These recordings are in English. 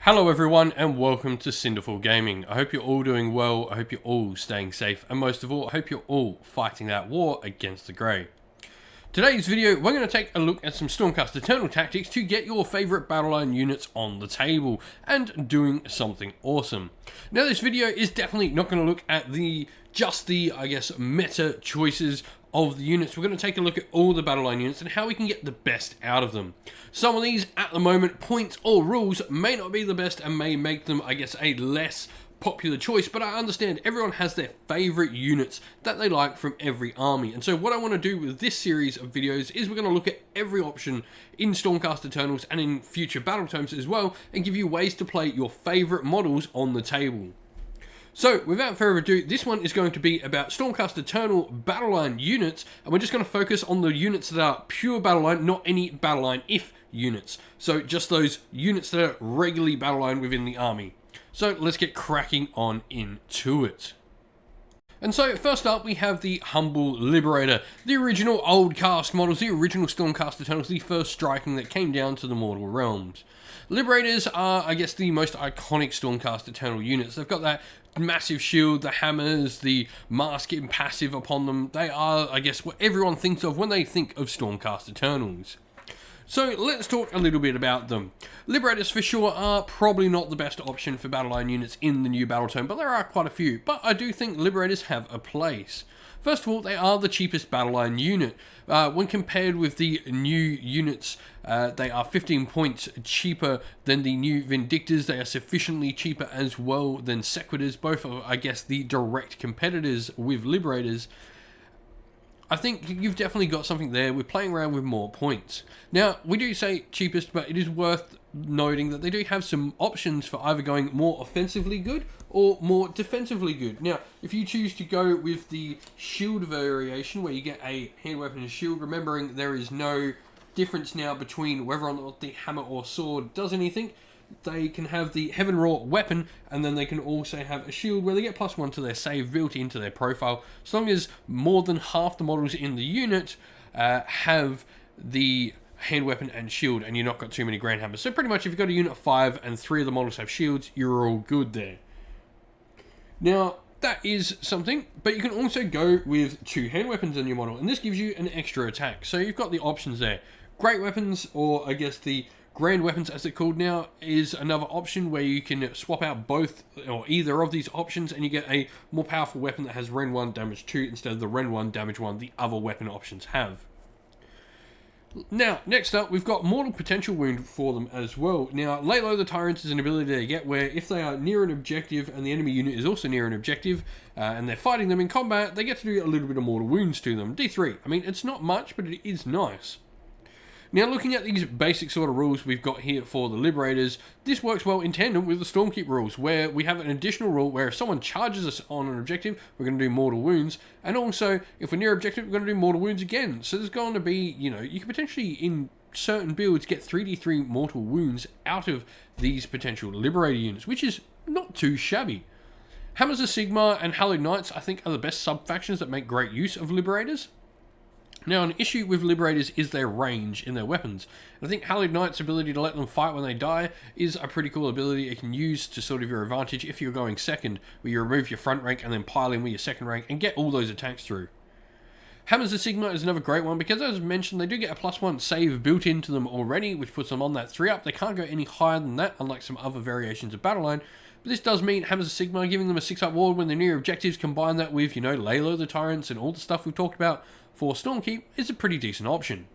Hello everyone and welcome to Cinderful Gaming. I hope you're all doing well, I hope you're all staying safe, and most of all, I hope you're all fighting that war against the Grey. Today's video, we're going to take a look at some Stormcast Eternal tactics to get your favourite Battleline units on the table and doing something awesome. Now this video is definitely not going to look at just the meta choices of the units. We're going to take a look at all the Battleline units and how we can get the best out of them. Some of these, at the moment, points or rules may not be the best and may make them, a less popular choice, but I understand everyone has their favourite units that they like from every army. And so what I want to do with this series of videos is we're going to look at every option in Stormcast Eternals and in future battle tomes as well, and give you ways to play your favourite models on the table. So, without further ado, this one is going to be about Stormcast Eternal Battleline units, and we're just going to focus on the units that are pure Battleline, not any Battleline if units. So, just those units that are regularly Battleline within the army. So, let's get cracking on into it. And so, first up, we have the Humble Liberator, the original old cast models, the original Stormcast Eternals, the first striking that came down to the mortal realms. Liberators are, the most iconic Stormcast Eternal units. They've got that massive shield, the hammers, the mask impassive upon them. They are, what everyone thinks of when they think of Stormcast Eternals. So let's talk a little bit about them. Liberators for sure are probably not the best option for Battleline units in the new battle tome, but there are quite a few. But I do think Liberators have a place. First of all, they are the cheapest Battleline unit. When compared with the new units, they are 15 points cheaper than the new Vindictors. They are sufficiently cheaper as well than Sequitors, both of, the direct competitors with Liberators. I think you've definitely got something there with playing around with more points. Now, we do say cheapest, but it is worth noting that they do have some options for either going more offensively good or more defensively good. Now, if you choose to go with the shield variation, where you get a hand weapon and shield, remembering there is no difference now between whether or not the hammer or sword does anything, they can have the Heaven Wrought weapon, and then they can also have a shield where they get +1 to their save built into their profile, as long as more than half the models in the unit have the hand weapon and shield, and you've not got too many grand hammers. So pretty much if you've got a unit of 5 and 3 of the models have shields, you're all good there. Now, that is something, but you can also go with 2 hand weapons in your model, and this gives you an extra attack. So you've got the options there. Great weapons, or the grand weapons as they're called now, is another option where you can swap out both or either of these options and you get a more powerful weapon that has Ren 1 damage 2 instead of the Ren 1 damage 1 the other weapon options have. Now, next up, we've got Mortal Potential Wound for them as well. Now, Lay Low the Tyrants is an ability they get where if they are near an objective and the enemy unit is also near an objective and they're fighting them in combat, they get to do a little bit of mortal wounds to them. D3. I mean, it's not much, but it is nice. Now, looking at these basic sort of rules we've got here for the Liberators, this works well in tandem with the Stormkeep rules, where we have an additional rule where if someone charges us on an objective, we're going to do mortal wounds, and also, if we're near objective, we're going to do mortal wounds again. So there's going to be, you can potentially, in certain builds, get 3d3 mortal wounds out of these potential Liberator units, which is not too shabby. Hammers of Sigmar and Hallowed Knights, I think, are the best sub-factions that make great use of Liberators. Now, an issue with Liberators is their range in their weapons. And I think Hallowed Knight's ability to let them fight when they die is a pretty cool ability it can use to sort of your advantage if you're going second, where you remove your front rank and then pile in with your second rank and get all those attacks through. Hammers of Sigmar is another great one because, as mentioned, they do get a +1 save built into them already, which puts them on that 3-up. They can't go any higher than that, unlike some other variations of Battleline. But this does mean Hammers of Sigmar giving them a 6-up ward when they're near objectives, combine that with, Lay Low the Tyrants and all the stuff we've talked about for Stormkeep, is a pretty decent option.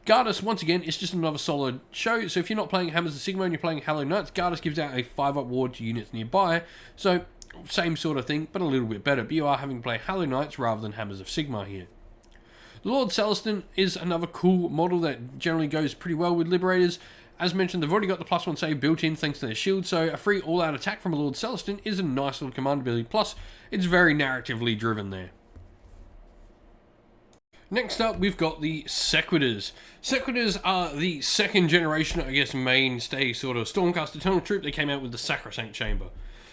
Gardas, once again, is just another solid show, so if you're not playing Hammers of Sigmar and you're playing Hallowed Knights, Gardas gives out a 5-up ward to units nearby, so same sort of thing, but a little bit better, but you are having to play Hallowed Knights rather than Hammers of Sigmar here. The Lord Celestin is another cool model that generally goes pretty well with Liberators. As mentioned, they've already got the +1 save built in thanks to their shield, so a free all-out attack from a Lord Celestin is a nice little command ability, plus it's very narratively driven there. Next up, we've got the Sequitors. Sequitors are the second generation, mainstay sort of Stormcast Eternal troop. They came out with the Sacrosanct Chamber.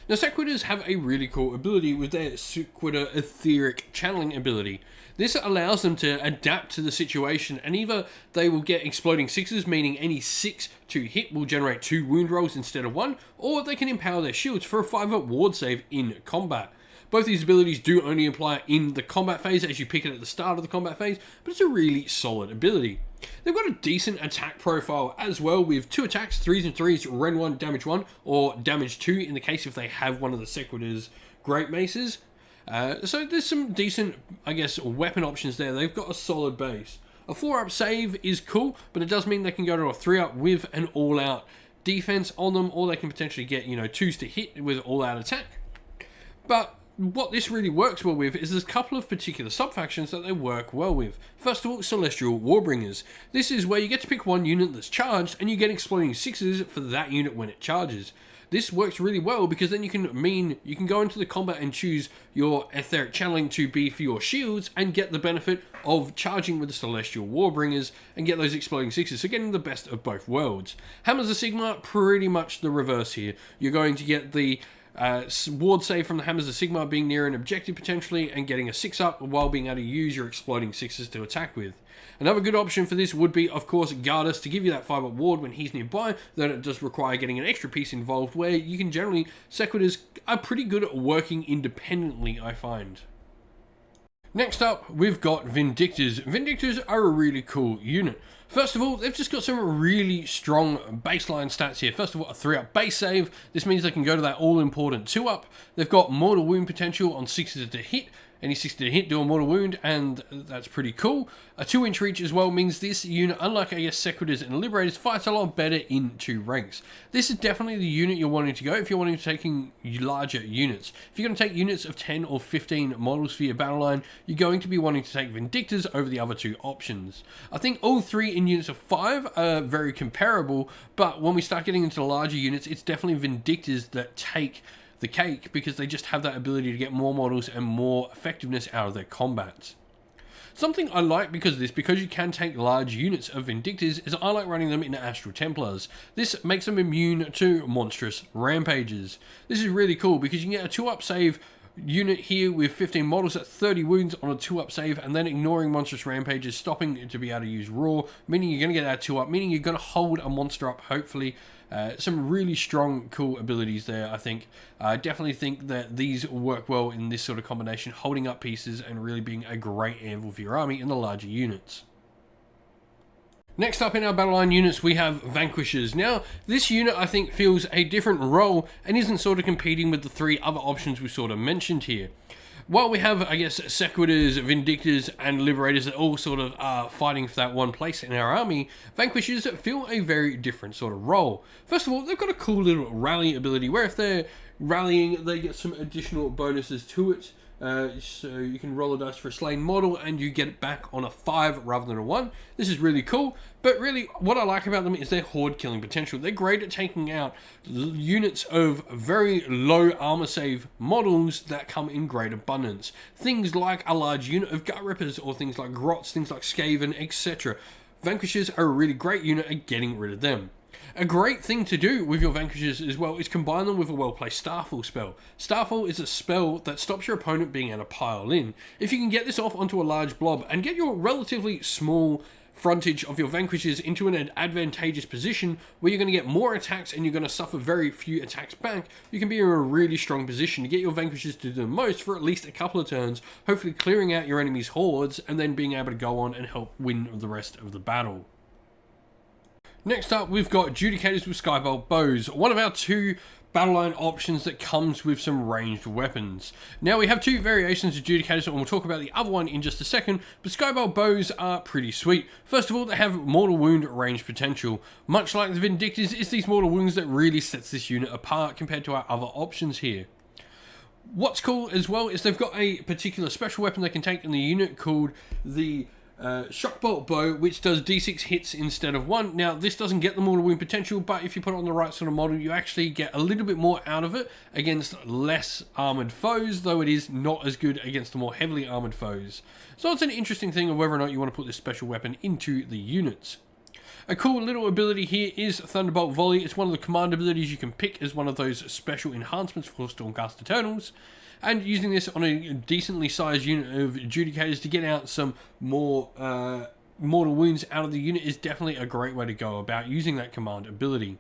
Now, Sequitors have a really cool ability with their Sequitor etheric channeling ability. This allows them to adapt to the situation, and either they will get exploding sixes, meaning any 6 to hit will generate 2 wound rolls instead of 1, or they can empower their shields for a 5-up ward save in combat. Both these abilities do only apply in the combat phase as you pick it at the start of the combat phase, but it's a really solid ability. They've got a decent attack profile as well, with 2 attacks, 3s and 3s, Ren 1, damage 1, or damage 2 in the case if they have one of the Sequitor's Great Maces. So there's some decent, I guess, weapon options there. They've got a solid base. A 4-up save is cool, but it does mean they can go to a 3-up with an all-out defense on them, or they can potentially get, 2s to hit with all-out attack. But what this really works well with is there's a couple of particular sub-factions that they work well with. First of all, Celestial Warbringers. This is where you get to pick one unit that's charged, and you get exploding 6s for that unit when it charges. This works really well because then you can go into the combat and choose your etheric channeling to be for your shields and get the benefit of charging with the Celestial Warbringers and get those exploding 6s, so getting the best of both worlds. Hammers of Sigma, pretty much the reverse here. You're going to get the ward save from the Hammers of Sigma being near an objective potentially and getting a 6-up while being able to use your exploding 6s to attack with. Another good option for this would be, of course, Guardus to give you that 5-up ward when he's nearby, though it does require getting an extra piece involved where you can generally, Sequitors are pretty good at working independently, I find. Next up, we've got Vindictors. Vindictors are a really cool unit. First of all, they've just got some really strong baseline stats here. First of all, a 3-up base save. This means they can go to that all-important 2-up. They've got mortal wound potential on 6s to hit. Any 6 to hit do a mortal wound, and that's pretty cool. A 2-inch reach as well means this unit, unlike I guess Sequitors and Liberators, fights a lot better in 2 ranks. This is definitely the unit you're wanting to go if you're wanting to take larger units. If you're going to take units of 10 or 15 models for your battle line, you're going to be wanting to take Vindictors over the other 2 options. I think all 3 in units of 5 are very comparable, but when we start getting into the larger units, it's definitely Vindictors that take the cake because they just have that ability to get more models and more effectiveness out of their combats. Something I like because of this, because you can take large units of Vindictors, is I like running them in Astral Templars. This makes them immune to monstrous rampages. This is really cool because you can get a 2-up save unit here with 15 models at 30 wounds on a 2-up save, and then ignoring monstrous rampages, stopping to be able to use raw, meaning you're going to get that 2-up, meaning you're going to hold a monster up, hopefully. Some really strong, cool abilities there, I think. I definitely think that these work well in this sort of combination, holding up pieces and really being a great anvil for your army in the larger units. Next up in our Battleline units, we have Vanquishers. Now, this unit, I think, fills a different role and isn't sort of competing with the 3 other options we sort of mentioned here. While we have, I guess, Sequitors, Vindictors, and Liberators that all sort of are fighting for that one place in our army, Vanquishers fill a very different sort of role. First of all, they've got a cool little rally ability where if they're rallying, they get some additional bonuses to it. So you can roll a dice for a slain model and you get it back on a 5 rather than a 1. This is really cool, but really what I like about them is their horde killing potential. They're great at taking out units of very low armor save models that come in great abundance. Things like a large unit of Gut Rippers or things like Grots, things like Skaven, etc. Vanquishers are a really great unit at getting rid of them. A great thing to do with your Vanquishers as well is combine them with a well-placed Starfall spell. Starfall is a spell that stops your opponent being able to pile in. If you can get this off onto a large blob and get your relatively small frontage of your Vanquishers into an advantageous position where you're going to get more attacks and you're going to suffer very few attacks back, you can be in a really strong position to get your Vanquishers to do the most for at least a couple of turns, hopefully clearing out your enemy's hordes and then being able to go on and help win the rest of the battle. Next up, we've got Adjudicators with Skybolt Bows, one of our 2 Battleline options that comes with some ranged weapons. Now, we have 2 variations of Adjudicators, and we'll talk about the other one in just a second, but Skybolt Bows are pretty sweet. First of all, they have mortal wound range potential. Much like the Vindictors, it's these mortal wounds that really sets this unit apart compared to our other options here. What's cool as well is they've got a particular special weapon they can take in the unit called the Shockbolt Bow, which does d6 hits instead of 1. Now, this doesn't get the mortal wound potential, but if you put it on the right sort of model, you actually get a little bit more out of it against less armored foes, though it is not as good against the more heavily armored foes. So it's an interesting thing of whether or not you want to put this special weapon into the units. A cool little ability here is Thunderbolt Volley. It's one of the command abilities you can pick as one of those special enhancements for Stormcast Eternals. And using this on a decently sized unit of adjudicators to get out some more mortal wounds out of the unit is definitely a great way to go about using that command ability.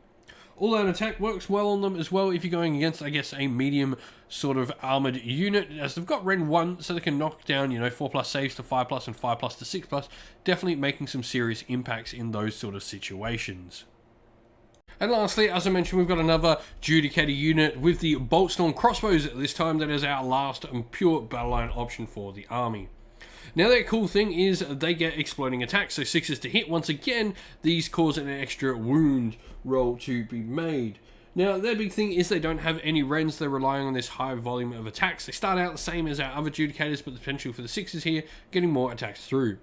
All-out attack works well on them as well if you're going against, I guess, a medium sort of armoured unit, as they've got Ren 1, so they can knock down, 4+ saves to 5+ and 5+ to 6+, definitely making some serious impacts in those sort of situations. And lastly, as I mentioned, we've got another adjudicator unit with the Boltstorm crossbows this time. That is our last and pure Battleline option for the army. Now, their cool thing is they get exploding attacks, so 6s to hit. Once again, these cause an extra wound roll to be made. Now, their big thing is they don't have any Rens. They're relying on this high volume of attacks. They start out the same as our other adjudicators, but the potential for the 6s here, getting more attacks through.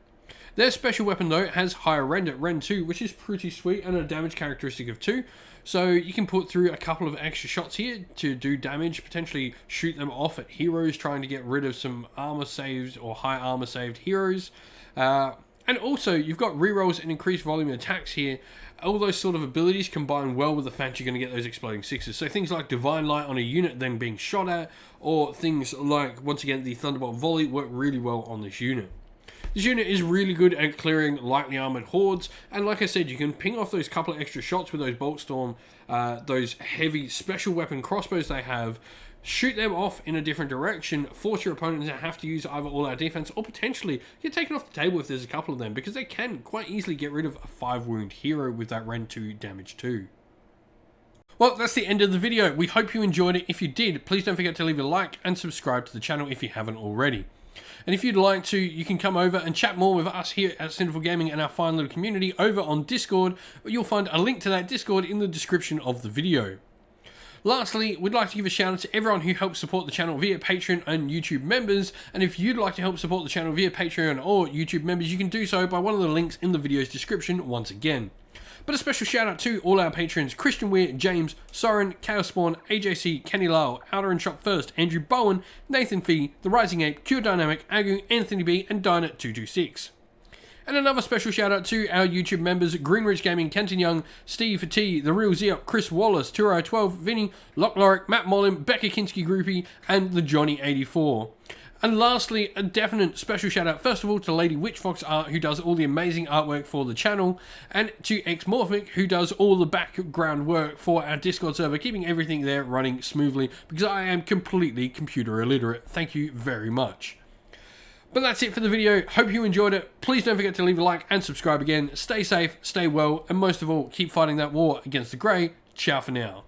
Their special weapon, though, has higher Rend at Rend 2, which is pretty sweet, and a damage characteristic of 2. So you can put through a couple of extra shots here to do damage, potentially shoot them off at heroes, trying to get rid of some armor saved or high armor saved heroes. And also, you've got rerolls and increased volume attacks here. All those sort of abilities combine well with the fact you're going to get those exploding 6s. So things like Divine Light on a unit then being shot at, or things like, once again, the Thunderbolt Volley work really well on this unit. This unit is really good at clearing lightly armoured hordes, and like I said, you can ping off those couple of extra shots with those Boltstorm, those heavy special weapon crossbows they have, shoot them off in a different direction, force your opponent to have to use either all-out defense, or potentially get taken off the table if there's a couple of them, because they can quite easily get rid of a 5-wound hero with that Rend 2 damage too. Well, that's the end of the video. We hope you enjoyed it. If you did, please don't forget to leave a like and subscribe to the channel if you haven't already. And if you'd like to, you can come over and chat more with us here at Sinful Gaming and our fine little community over on Discord. You'll find a link to that Discord in the description of the video. Lastly, we'd like to give a shout out to everyone who helps support the channel via Patreon and YouTube members. And if you'd like to help support the channel via Patreon or YouTube members, you can do so by one of the links in the video's description once again. But a special shout out to all our patrons: Christian Weir, James, Soren, Chaos Spawn, AJC, Kenny Lyle, Outer and Shot First, Andrew Bowen, Nathan Fee, The Rising Ape, Cure Dynamic, Agu, Anthony B, and Dynat226. And another special shout out to our YouTube members: Greenridge Gaming, Kenton Young, Steve T, The Real Zeop, Chris Wallace, Turo12, Vinny, Lock Lorick, Matt Mollin, Becca Kinski Groupie, and the Johnny84. And lastly, a definite special shout out first of all to Lady Witchfox Art, who does all the amazing artwork for the channel, and to Xmorphic, who does all the background work for our Discord server, keeping everything there running smoothly, because I am completely computer illiterate. Thank you very much. But that's it for the video. Hope you enjoyed it. Please don't forget to leave a like and subscribe again. Stay safe, stay well, and most of all, keep fighting that war against the Grey. Ciao for now.